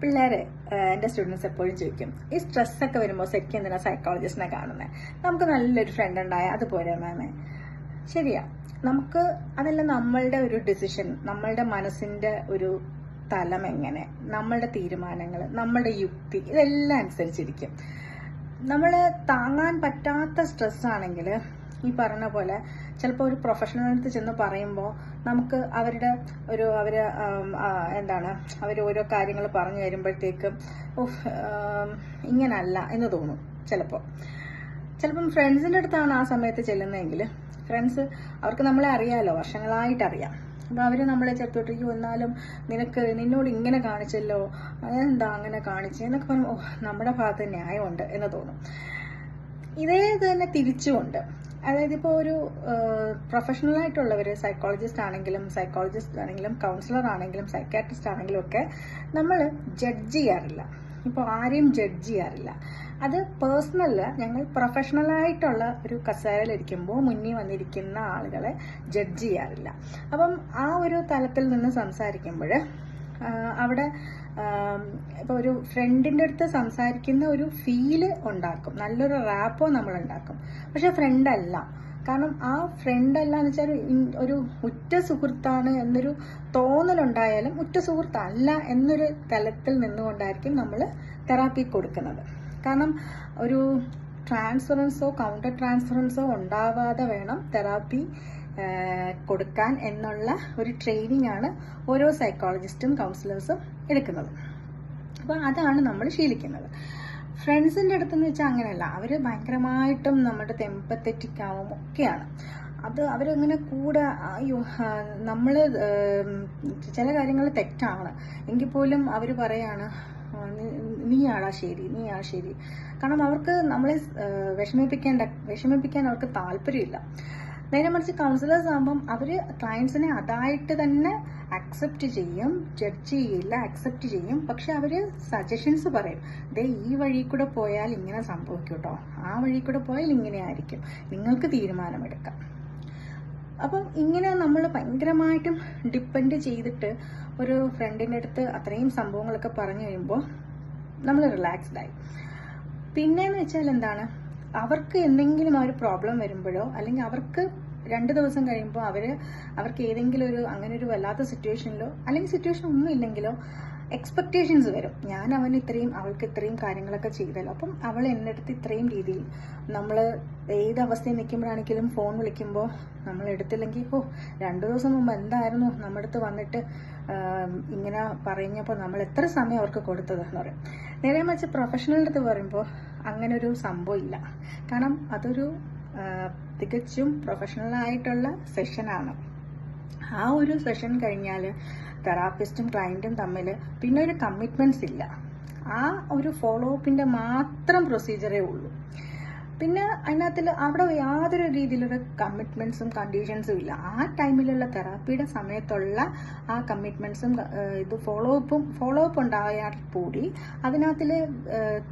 പിള്ളേർ എൻ്റെ സ്റ്റുഡൻസ് എപ്പോഴും ചോദിക്കും, ഈ സ്ട്രെസ്സൊക്കെ വരുമ്പോൾ ശരിക്കും എന്തിനാ സൈക്കോളജിസ്റ്റിനെ കാണുന്നത്? നമുക്ക് നല്ലൊരു ഫ്രണ്ട് ഉണ്ടായാൽ അതുപോലെ മാമേ. ശരിയാ, നമുക്ക് അതെല്ലാം നമ്മളുടെ ഒരു ഡിസിഷൻ, നമ്മളുടെ മനസ്സിൻ്റെ ഒരു തലം എങ്ങനെ, നമ്മളുടെ തീരുമാനങ്ങൾ, നമ്മളുടെ യുക്തി, ഇതെല്ലാം അനുസരിച്ചിരിക്കും. നമ്മൾ താങ്ങാൻ പറ്റാത്ത സ്ട്രെസ്സാണെങ്കിൽ ഈ പറഞ്ഞ പോലെ ചിലപ്പോൾ ഒരു പ്രൊഫഷണലിനടുത്ത് ചെന്ന് പറയുമ്പോൾ നമുക്ക് അവരുടെ ഒരു അവർ ഓരോ കാര്യങ്ങൾ പറഞ്ഞു തരുമ്പോഴത്തേക്കും ഇങ്ങനല്ല എന്ന് തോന്നും. ചിലപ്പം ഫ്രണ്ട്സിൻ്റെ അടുത്താണ് ആ സമയത്ത് ചെല്ലുന്നതെങ്കിൽ ഫ്രണ്ട്സ് അവർക്ക് നമ്മളെ അറിയാമല്ലോ, വർഷങ്ങളായിട്ട് അറിയാം. അപ്പോൾ അവർ നമ്മളെ ചേർത്തോട്ടേക്ക് വന്നാലും നിന്നോട് ഇങ്ങനെ കാണിച്ചല്ലോ, അതെന്താ അങ്ങനെ കാണിച്ചെന്നൊക്കെ പറയുമ്പോൾ നമ്മുടെ ഭാഗത്ത് ന്യായമുണ്ട് എന്ന് തോന്നും. ഇതേ തന്നെ തിരിച്ചുകൊണ്ട്, അതായത് ഇപ്പോൾ ഒരു പ്രൊഫഷണലായിട്ടുള്ളവർ സൈക്കോളജിസ്റ്റ് ആണെങ്കിലും കൗൺസിലർ ആണെങ്കിലും സൈക്കാട്രിസ്റ്റ് ആണെങ്കിലും ഒക്കെ നമ്മൾ ജഡ്ജ് ചെയ്യാറില്ല. ഇപ്പോൾ ആരെയും ജഡ്ജ് ചെയ്യാറില്ല. അത് പേഴ്സണൽ, ഞങ്ങൾ പ്രൊഫഷണലായിട്ടുള്ള ഒരു കസേരയിലിരിക്കുമ്പോൾ മുന്നിൽ വന്നിരിക്കുന്ന ആളുകളെ ജഡ്ജ് ചെയ്യാറില്ല. അപ്പം ആ ഒരു തലത്തിൽ നിന്ന് സംസാരിക്കുമ്പോൾ അവിടെ ഇപ്പോൾ ഒരു ഫ്രണ്ടിൻ്റെ അടുത്ത് സംസാരിക്കുന്ന ഒരു ഫീല് ഉണ്ടാക്കും, നല്ലൊരു റാപ്പോ നമ്മൾ ഉണ്ടാക്കും. പക്ഷെ ഫ്രണ്ടല്ല. കാരണം ആ ഫ്രണ്ടല്ല എന്ന് വെച്ചാൽ ഒരു ഉറ്റ സുഹൃത്താണ് എന്നൊരു തോന്നലുണ്ടായാലും ഉറ്റ സുഹൃത്തല്ല എന്നൊരു തലത്തിൽ നിന്നുകൊണ്ടായിരിക്കും നമ്മൾ തെറാപ്പി കൊടുക്കുന്നത്. കാരണം ഒരു ട്രാൻസ്ഫറൻസോ കൗണ്ടർ ട്രാൻസ്ഫറൻസോ ഉണ്ടാവാതെ വേണം തെറാപ്പി കൊടുക്കാൻ എന്നുള്ള ഒരു ട്രെയിനിങ് ആണ് ഓരോ സൈക്കോളജിസ്റ്റും കൗൺസിലേഴ്സും എടുക്കുന്നത്. അപ്പോൾ അതാണ് നമ്മൾ ശീലിക്കുന്നത്. ഫ്രണ്ട്സിൻ്റെ അടുത്തെന്ന് വെച്ചാൽ അങ്ങനെയല്ല. അവർ ഭയങ്കരമായിട്ടും നമ്മുടെ എമ്പത്തറ്റിക് ആവും ഒക്കെയാണ്. അത് അവരങ്ങനെ കൂടെ നമ്മൾ ചില കാര്യങ്ങൾ തെറ്റാണ് എങ്കിൽ പോലും അവർ പറയാണ് നീയാളാ ശരി. കാരണം അവർക്ക് നമ്മളെ വിഷമിപ്പിക്കാൻ അവർക്ക് താല്പര്യമില്ല. നേരെ മറിച്ച് കൗൺസിലേഴ്സ് ആകുമ്പം അവർ ക്ലയൻസിനെ അതായിട്ട് തന്നെ അക്സെപ്റ്റ് ചെയ്യും, ജഡ്ജ് ചെയ്യില്ല, അക്സെപ്റ്റ് ചെയ്യും. പക്ഷെ അവർ സജഷൻസ് പറയും. ഈ വഴി കൂടെ പോയാൽ ഇങ്ങനെ സംഭവിക്കും കേട്ടോ, ആ വഴി കൂടെ പോയാൽ ഇങ്ങനെ ആയിരിക്കും, നിങ്ങൾക്ക് തീരുമാനമെടുക്കാം. അപ്പം ഇങ്ങനെ നമ്മൾ ഭയങ്കരമായിട്ടും ഡിപ്പെൻഡ് ചെയ്തിട്ട് ഒരു ഫ്രണ്ടിൻ്റെ അടുത്ത് അത്രയും സംഭവങ്ങളൊക്കെ പറഞ്ഞു കഴിയുമ്പോൾ നമ്മൾ റിലാക്സ്ഡ് ആയി. പിന്നെയെന്ന് വെച്ചാൽ എന്താണ്, അവർക്ക് എന്തെങ്കിലും ആ ഒരു പ്രോബ്ലം വരുമ്പോഴോ അല്ലെങ്കിൽ അവർക്ക് 2 ദിവസം കഴിയുമ്പോൾ അവർക്ക് ഏതെങ്കിലും അങ്ങനെ ഒരു വല്ലാത്ത സിറ്റുവേഷനിലോ അല്ലെങ്കിൽ സിറ്റുവേഷൻ ഒന്നും ഇല്ലെങ്കിലോ എക്സ്പെക്റ്റേഷൻസ് വരും. അവൾക്ക് ഇത്രയും കാര്യങ്ങളൊക്കെ ചെയ്തല്ലോ, അപ്പം അവൾ എൻ്റെ അടുത്ത് ഇത്രയും രീതിയിൽ, നമ്മൾ ഏത് അവസ്ഥയിൽ നിൽക്കുമ്പോഴാണെങ്കിലും ഫോൺ വിളിക്കുമ്പോൾ നമ്മൾ എടുത്തില്ലെങ്കിൽ 2 ദിവസം മുമ്പ് എന്തായിരുന്നു നമ്മുടെ അടുത്ത് വന്നിട്ട് ഇങ്ങനെ പറഞ്ഞപ്പോൾ നമ്മൾ എത്ര സമയം അവർക്ക് കൊടുത്തത് എന്ന് പറയും. നേരെ മറിച്ച് പ്രൊഫഷണലിൻ്റെ അടുത്ത് പറയുമ്പോൾ അങ്ങനെ ഒരു സംഭവം ഇല്ല. കാരണം അതൊരു തികച്ചും പ്രൊഫഷണലായിട്ടുള്ള സെഷനാണ്. ആ ഒരു സെഷൻ കഴിഞ്ഞാൽ തെറാപ്പിസ്റ്റും ക്ലയൻറ്റും തമ്മിൽ പിന്നെ ഒരു കമ്മിറ്റ്മെൻറ്റ്സ് ഇല്ല. ആ ഒരു ഫോളോ അപ്പിൻ്റെ മാത്രം പ്രൊസീജിയറേ ഉള്ളൂ. പിന്നെ അതിനകത്തിൽ അവിടെ യാതൊരു രീതിയിലുള്ള കമ്മിറ്റ്മെൻറ്റ്സും കണ്ടീഷൻസും ഇല്ല. ആ ടൈമിലുള്ള തെറാപ്പിയുടെ സമയത്തുള്ള ആ കമ്മിറ്റ്മെൻറ്റ്സും ഇത് ഫോളോ അപ്പ് ഉണ്ടായാൽ കൂടി അതിനകത്തിൽ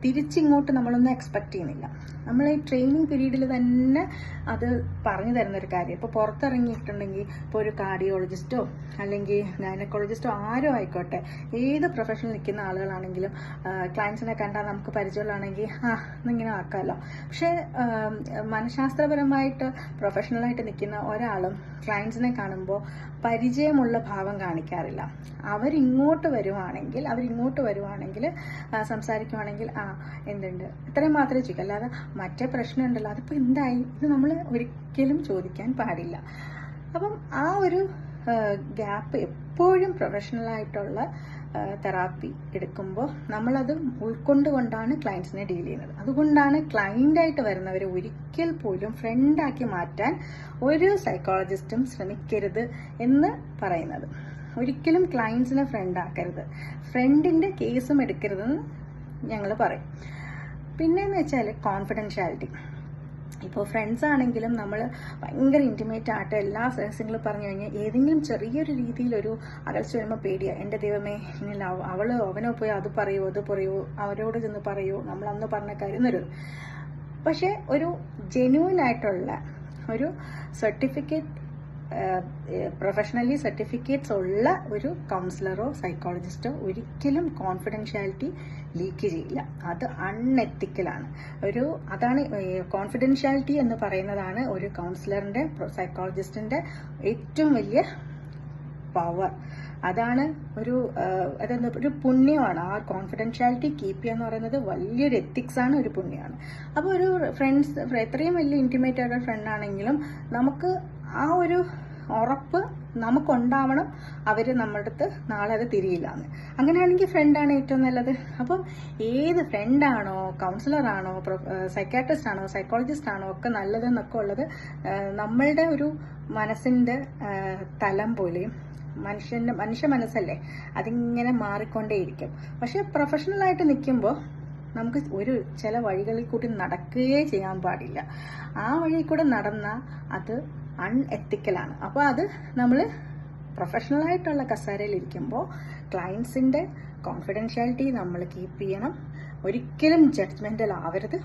തിരിച്ചിങ്ങോട്ട് നമ്മളൊന്നും എക്സ്പെക്ട് ചെയ്യുന്നില്ല. നമ്മൾ ഈ ട്രെയിനിങ് പീരീഡിൽ തന്നെ അത് പറഞ്ഞു തരുന്നൊരു കാര്യം. ഇപ്പോൾ പുറത്തിറങ്ങിയിട്ടുണ്ടെങ്കിൽ ഇപ്പോൾ ഒരു കാർഡിയോളജിസ്റ്റോ അല്ലെങ്കിൽ ഗൈനക്കോളജിസ്റ്റോ ആരോ ആയിക്കോട്ടെ, ഏത് പ്രൊഫഷനിൽ നിൽക്കുന്ന ആളുകളാണെങ്കിലും ക്ലയൻസിനെ കണ്ടാൽ നമുക്ക് പരിചയമുള്ളതാണെങ്കിൽ ഇങ്ങനെ ആക്കാമല്ലോ. പക്ഷേ മനഃശാസ്ത്രപരമായിട്ട് പ്രൊഫഷണലായിട്ട് നിൽക്കുന്ന ഒരാളും ക്ലയൻസിനെ കാണുമ്പോൾ പരിചയമുള്ള ഭാവം കാണിക്കാറില്ല. അവരിങ്ങോട്ട് വരുവാണെങ്കിൽ സംസാരിക്കുവാണെങ്കിൽ എന്തുണ്ട് ഇത്രയും മാത്രമേ ചോദിക്കൂ. അല്ലാതെ മറ്റേ പ്രശ്നം ഉണ്ടല്ലോ അതിപ്പോൾ എന്തായി, ഇത് നമ്മൾ ഒരിക്കലും ചോദിക്കാൻ പാടില്ല. അപ്പം ആ ഒരു ഗ്യാപ്പ് എപ്പോഴും പ്രൊഫഷണലായിട്ടുള്ള തെറാപ്പി എടുക്കുമ്പോൾ നമ്മളത് ഉൾക്കൊണ്ടുകൊണ്ടാണ് ക്ലയൻസിനെ ഡീൽ ചെയ്യുന്നത്. അതുകൊണ്ടാണ് ക്ലയൻ്റായിട്ട് വരുന്നവരെ ഒരിക്കൽ പോലും ഫ്രണ്ടാക്കി മാറ്റാൻ ഒരു സൈക്കോളജിസ്റ്റും ശ്രമിക്കരുത് എന്ന് പറയുന്നത്. ഒരിക്കലും ക്ലയൻസിനെ ഫ്രണ്ടാക്കരുത്, ഫ്രണ്ടിൻ്റെ കേസും എടുക്കരുതെന്ന് ഞങ്ങൾ പറയും. പിന്നെയെന്ന് വെച്ചാൽ കോൺഫിഡൻഷ്യാലിറ്റി. ഇപ്പോൾ ഫ്രണ്ട്സ് ആണെങ്കിലും നമ്മൾ ഭയങ്കര ഇൻറ്റിമേറ്റ് ആയിട്ട് എല്ലാ രഹസ്യങ്ങളും പറഞ്ഞു കഴിഞ്ഞാൽ ഏതെങ്കിലും ചെറിയൊരു രീതിയിലൊരു അകൽച്ച വരുമ്പോൾ പേടിയാണ്. എൻ്റെ ദൈവമേ, ഇനി അവനോ പോയി അത് പറയൂ, അവരോട് ചെന്ന് പറയൂ, നമ്മൾ അന്ന് പറഞ്ഞ കാര്യം എന്നൊരു. പക്ഷേ ഒരു ജെന്യൂൻ ആയിട്ടുള്ള ഒരു സർട്ടിഫിക്കറ്റ് പ്രൊഫഷണലി സർട്ടിഫിക്കറ്റ്സ് ഉള്ള ഒരു കൗൺസിലറോ സൈക്കോളജിസ്റ്റോ ഒരിക്കലും കോൺഫിഡൻഷ്യാലിറ്റി ലീക്ക് ചെയ്യില്ല. അത് അൺഎത്തിക്കലാണ്. അതാണ് കോൺഫിഡൻഷ്യാലിറ്റി എന്ന് പറയുന്നതാണ് ഒരു കൗൺസിലറിന്റെ സൈക്കോളജിസ്റ്റിന്റെ ഏറ്റവും വലിയ പവർ. അതാണ് ഒരു പുണ്യമാണ്. ആ കോൺഫിഡൻഷ്യാലിറ്റി കീപ്പ് ചെയ്യുക എന്ന് പറയുന്നത് വലിയൊരു എത്തിക്സ് ആണ്, ഒരു പുണ്യമാണ്. അപ്പോൾ ഒരു ഫ്രണ്ട്സ് എത്രയും വലിയ ഇന്റിമേറ്റ് ആയിട്ടുള്ള ഫ്രണ്ട് ആണെങ്കിലും നമുക്ക് ആ ഒരു ഉറപ്പ് നമുക്കുണ്ടാവണം, അവർ നമ്മുടെ അടുത്ത് നാളെ അത് തിരിയില്ലാന്ന്. അങ്ങനെയാണെങ്കിൽ ഫ്രണ്ടാണ് ഏറ്റവും നല്ലത്. അപ്പം ഏത് ഫ്രണ്ടാണോ, കൗൺസിലറാണോ, സൈക്കാട്രിസ്റ്റ് ആണോ, സൈക്കോളജിസ്റ്റ് ആണോ ഒക്കെ നല്ലതെന്നൊക്കെ ഉള്ളത് നമ്മളുടെ ഒരു മനസ്സിന്റെ തലം പോലെയും മനുഷ്യ മനസ്സല്ലേ, അതിങ്ങനെ മാറിക്കൊണ്ടേയിരിക്കും. പക്ഷെ പ്രൊഫഷണലായിട്ട് നിൽക്കുമ്പോൾ നമുക്ക് ചില വഴികളിൽ കൂടി നടക്കുകയേ ചെയ്യാൻ പാടില്ല. ആ വഴി കൂടെ നടന്നാൽ അത് അൺഎത്തിക്കലാണ്. അപ്പോൾ അത് നമ്മൾ പ്രൊഫഷണലായിട്ടുള്ള കസേരയിൽ ഇരിക്കുമ്പോൾ ക്ലയൻസിന്റെ കോൺഫിഡൻഷ്യാലിറ്റി നമ്മൾ കീപ്പ് ചെയ്യണം. ഒരിക്കലും ജഡ്ജ്മെന്റൽ ആവരുത്.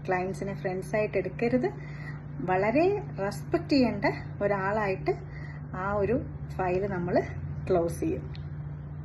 ക്ലയൻസിനെ ഫ്രണ്ട്സായിട്ട് എടുക്കരുത്. വളരെ റെസ്പെക്റ്റ് ചെയ്യേണ്ട ഒരാളായിട്ട് ആ ഒരു ഫയൽ നമ്മൾ ക്ലോസ് ചെയ്യും.